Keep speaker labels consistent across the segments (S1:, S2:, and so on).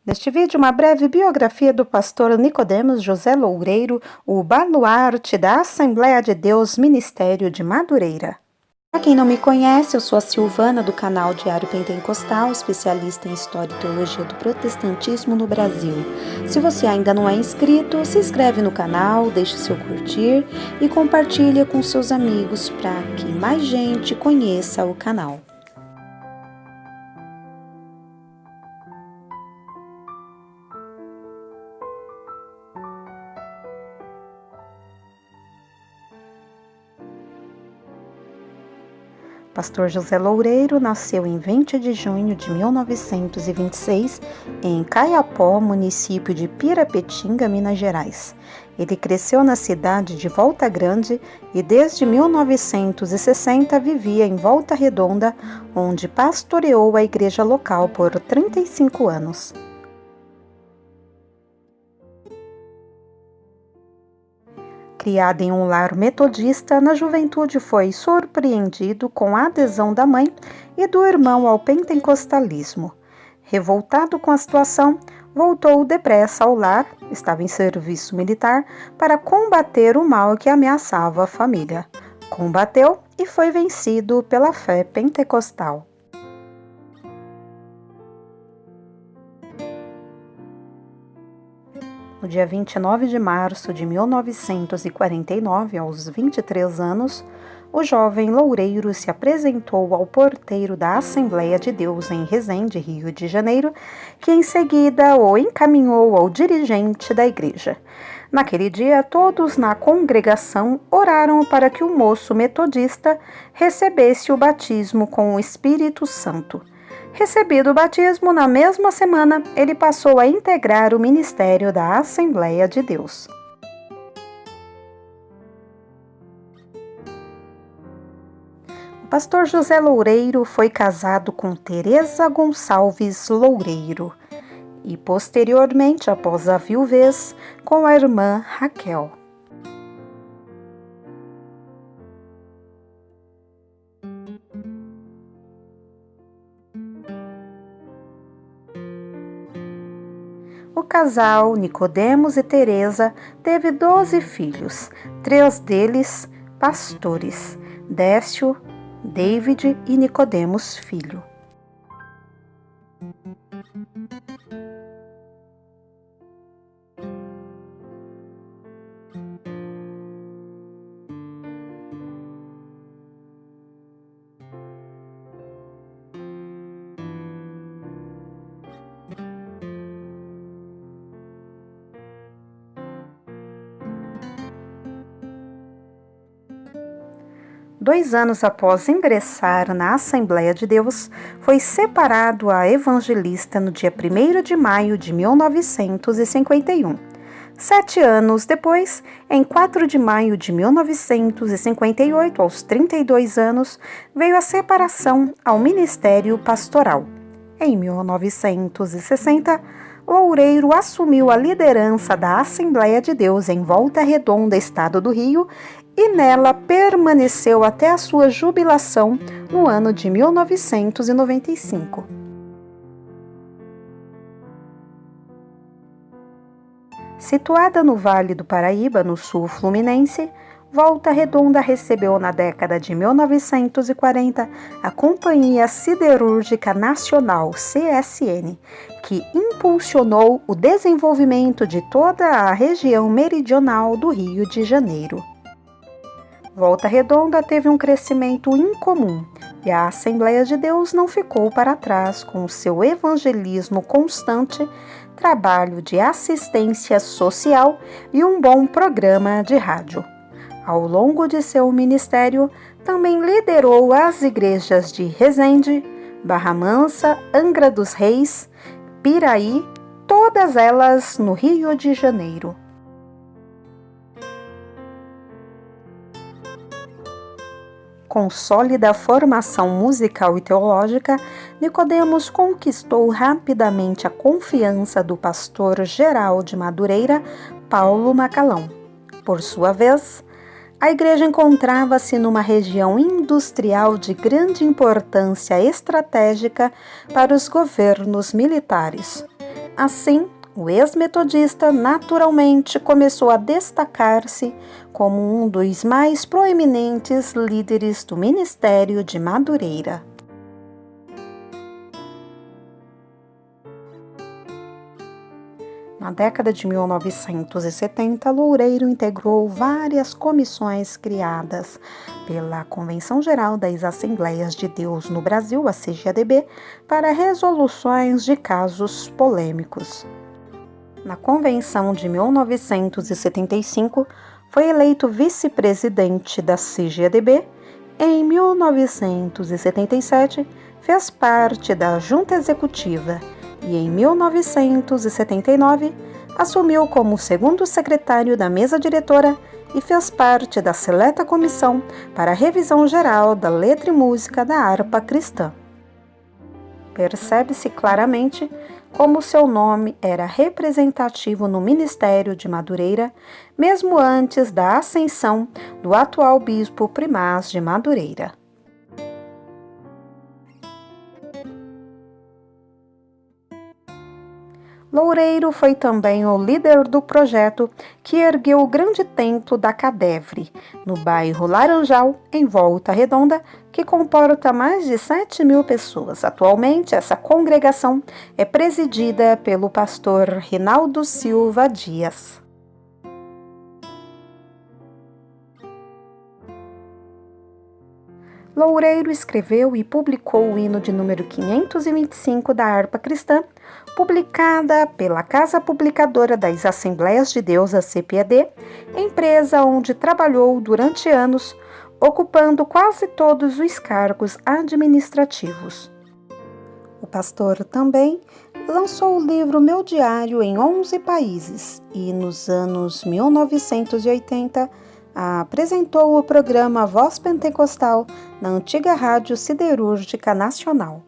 S1: Neste vídeo, uma breve biografia do pastor Nicodemos José Loureiro, o baluarte da Assembleia de Deus Ministério de Madureira. Para quem não me conhece, eu sou a Silvana do canal Diário Pentecostal, especialista em História e Teologia do Protestantismo no Brasil. Se você ainda não é inscrito, se inscreve no canal, deixe seu curtir e compartilha com seus amigos para que mais gente conheça o canal. Pastor José Loureiro nasceu em 20 de junho de 1926 em Caiapó, município de Pirapetinga, Minas Gerais. Ele cresceu na cidade de Volta Grande e desde 1960 vivia em Volta Redonda, onde pastoreou a igreja local por 35 anos. Criado em um lar metodista, na juventude foi surpreendido com a adesão da mãe e do irmão ao pentecostalismo. Revoltado com a situação, voltou depressa ao lar, estava em serviço militar, para combater o mal que ameaçava a família. Combateu e foi vencido pela fé pentecostal. No dia 29 de março de 1949, aos 23 anos, o jovem Loureiro se apresentou ao porteiro da Assembleia de Deus em Resende, Rio de Janeiro, que em seguida o encaminhou ao dirigente da igreja. Naquele dia, todos na congregação oraram para que o moço metodista recebesse o batismo com o Espírito Santo. Recebido o batismo, na mesma semana, ele passou a integrar o ministério da Assembleia de Deus. O pastor José Loureiro foi casado com Teresa Gonçalves Loureiro e, posteriormente, após a viuvez, com a irmã Raquel. O casal, Nicodemos e Teresa, teve 12 filhos, 3 deles pastores, Décio, David e Nicodemos filho. Dois anos após ingressar na Assembleia de Deus, foi separado a evangelista no dia 1º de maio de 1951. 7 anos depois, em 4 de maio de 1958, aos 32 anos, veio a separação ao ministério pastoral. Em 1960, Loureiro assumiu a liderança da Assembleia de Deus em Volta Redonda, estado do Rio, e nela permaneceu até a sua jubilação no ano de 1995. Situada no Vale do Paraíba, no sul fluminense, Volta Redonda recebeu na década de 1940 a Companhia Siderúrgica Nacional, CSN, que impulsionou o desenvolvimento de toda a região meridional do Rio de Janeiro. Volta Redonda teve um crescimento incomum e a Assembleia de Deus não ficou para trás com o seu evangelismo constante, trabalho de assistência social e um bom programa de rádio. Ao longo de seu ministério, também liderou as igrejas de Resende, Barra Mansa, Angra dos Reis, Piraí, todas elas no Rio de Janeiro. Com sólida formação musical e teológica, Nicodemos conquistou rapidamente a confiança do pastor geral de Madureira, Paulo Macalão. Por sua vez, a igreja encontrava-se numa região industrial de grande importância estratégica para os governos militares. Assim, o ex-metodista naturalmente começou a destacar-se como um dos mais proeminentes líderes do Ministério de Madureira. Na década de 1970, Loureiro integrou várias comissões criadas pela Convenção Geral das Assembleias de Deus no Brasil, a CGADB, para resoluções de casos polêmicos. Na Convenção de 1975, foi eleito vice-presidente da CGADB. Em 1977, fez parte da Junta Executiva e em 1979 assumiu como segundo secretário da mesa diretora e fez parte da seleta comissão para a revisão geral da letra e música da harpa cristã. Percebe-se claramente como seu nome era representativo no Ministério de Madureira, mesmo antes da ascensão do atual bispo primaz de Madureira. Loureiro foi também o líder do projeto que ergueu o grande templo da Cadevre, no bairro Laranjal, em Volta Redonda, que comporta mais de 7.000 pessoas. Atualmente, essa congregação é presidida pelo pastor Rinaldo Silva Dias. Loureiro escreveu e publicou o hino de número 525 da harpa cristã, publicada pela Casa Publicadora das Assembleias de Deus, a CPAD, empresa onde trabalhou durante anos, ocupando quase todos os cargos administrativos. O pastor também lançou o livro Meu Diário em 11 países e, nos anos 1980, apresentou o programa Voz Pentecostal na antiga Rádio Siderúrgica Nacional.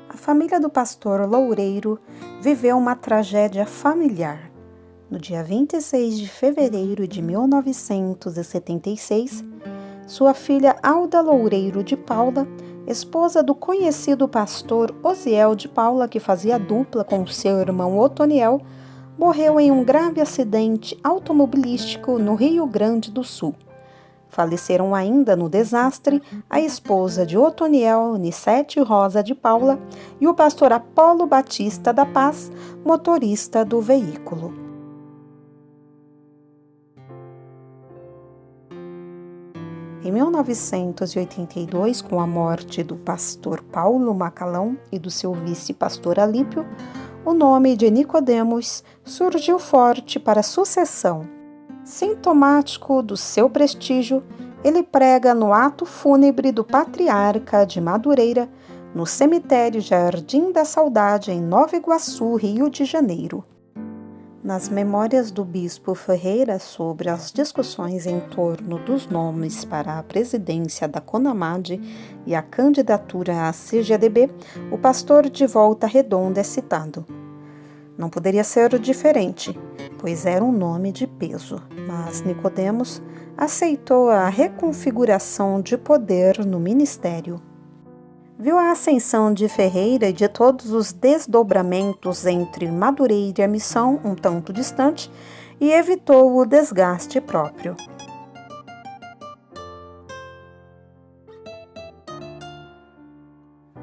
S1: A família do pastor Loureiro viveu uma tragédia familiar. No dia 26 de fevereiro de 1976, sua filha Alda Loureiro de Paula, esposa do conhecido pastor Osiel de Paula, que fazia dupla com seu irmão Otoniel, morreu em um grave acidente automobilístico no Rio Grande do Sul. Faleceram ainda no desastre a esposa de Otoniel, Nicete Rosa de Paula, e o pastor Apolo Batista da Paz, motorista do veículo. Em 1982, com a morte do pastor Paulo Macalão e do seu vice-pastor Alípio, o nome de Nicodemos surgiu forte para a sucessão. Sintomático do seu prestígio, ele prega no ato fúnebre do patriarca de Madureira, no cemitério Jardim da Saudade, em Nova Iguaçu, Rio de Janeiro. Nas memórias do bispo Ferreira sobre as discussões em torno dos nomes para a presidência da CONAMAD e a candidatura à CGADB, o pastor de Volta Redonda é citado. Não poderia ser diferente, pois era um nome de peso, mas Nicodemos aceitou a reconfiguração de poder no ministério. Viu a ascensão de Ferreira e de todos os desdobramentos entre Madureira e a missão um tanto distante e evitou o desgaste próprio.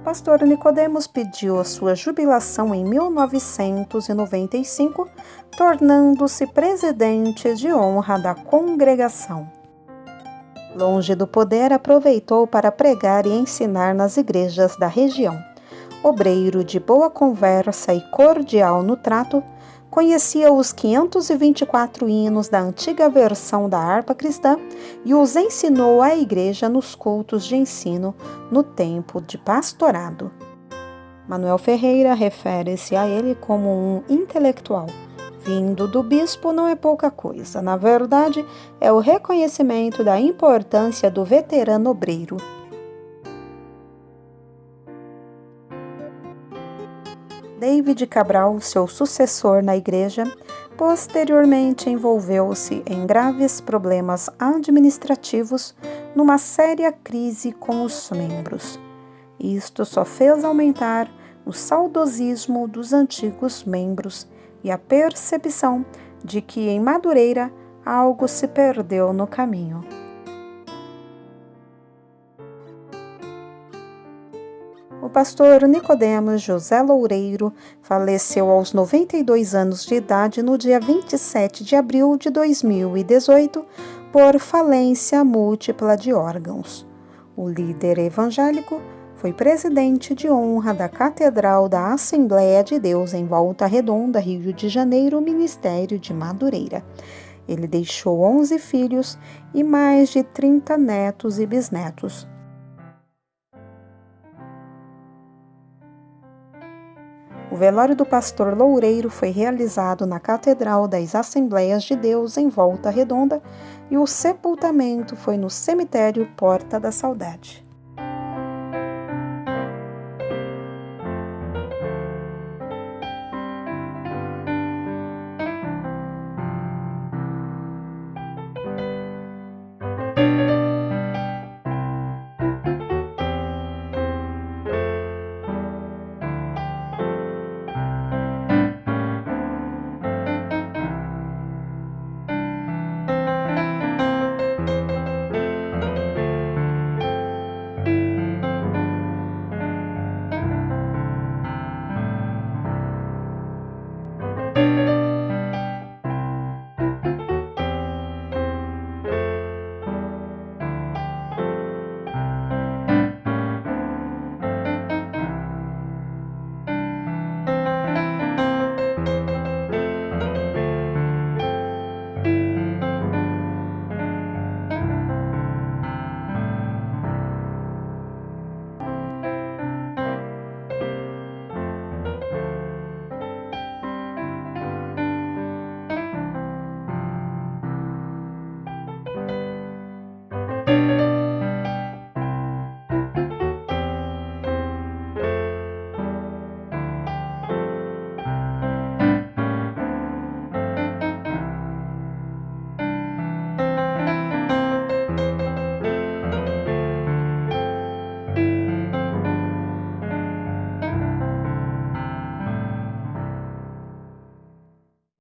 S1: Pastor Nicodemos pediu a sua jubilação em 1995, tornando-se presidente de honra da congregação. Longe do poder, aproveitou para pregar e ensinar nas igrejas da região. Obreiro de boa conversa e cordial no trato, conhecia os 524 hinos da antiga versão da harpa cristã e os ensinou à igreja nos cultos de ensino no tempo de pastorado. Manuel Ferreira refere-se a ele como um intelectual. Vindo do bispo não é pouca coisa, na verdade, é o reconhecimento da importância do veterano obreiro. David Cabral, seu sucessor na igreja, posteriormente envolveu-se em graves problemas administrativos numa séria crise com os membros. Isto só fez aumentar o saudosismo dos antigos membros e a percepção de que em Madureira algo se perdeu no caminho. O pastor Nicodemos José Loureiro faleceu aos 92 anos de idade no dia 27 de abril de 2018 por falência múltipla de órgãos. O líder evangélico foi presidente de honra da Catedral da Assembleia de Deus em Volta Redonda, Rio de Janeiro, Ministério de Madureira. Ele deixou 11 filhos e mais de 30 netos e bisnetos. O velório do pastor Loureiro foi realizado na Catedral das Assembleias de Deus em Volta Redonda e o sepultamento foi no cemitério Porta da Saudade.